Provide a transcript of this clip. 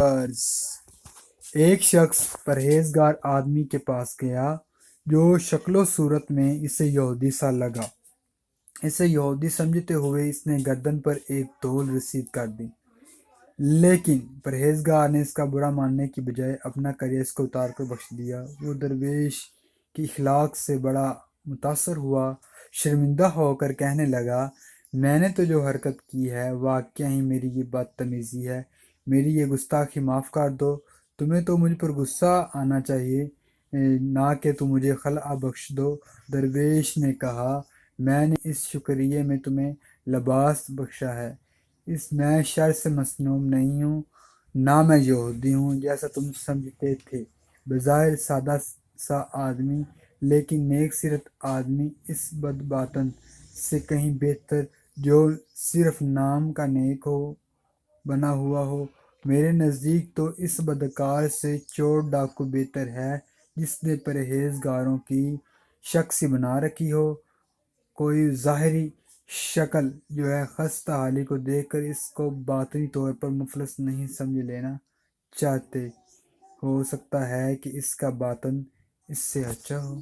غرض۔ ایک شخص پرہیزگار آدمی کے پاس گیا جو شکل و صورت میں اسے یہودی سا لگا۔ اسے یہودی سمجھتے ہوئے اس نے گردن پر ایک دول رسید کر دی، لیکن پرہیزگار نے اس کا برا ماننے کی بجائے اپنا کریہ اس کو اتار کر بخش دیا۔ وہ درویش کی اخلاق سے بڑا متاثر ہوا، شرمندہ ہو کر کہنے لگا، میں نے تو جو حرکت کی ہے واقعہ ہی میری یہ بدتمیزی ہے، میری یہ گستاخی معاف کر دو۔ تمہیں تو مجھ پر غصہ آنا چاہیے، نہ کہ تم مجھے خلع بخش دو۔ درویش نے کہا، میں نے اس شکریہ میں تمہیں لباس بخشا ہے، میں شر سے مسموم نہیں ہوں، نہ میں یہودی ہوں جیسا تم سمجھتے تھے۔ بظاہر سادہ سا آدمی لیکن نیک سیرت آدمی اس بدباطن سے کہیں بہتر جو صرف نام کا نیک ہو بنا ہوا ہو۔ میرے نزدیک تو اس بدکار سے چور ڈاکو بہتر ہے جس نے پرہیزگاروں کی شخصی بنا رکھی ہو۔ کوئی ظاہری شکل جو ہے خستہ حالی کو دیکھ کر اس کو باطنی طور پر مفلس نہیں سمجھ لینا چاہتے، ہو سکتا ہے کہ اس کا باطن اس سے اچھا ہو۔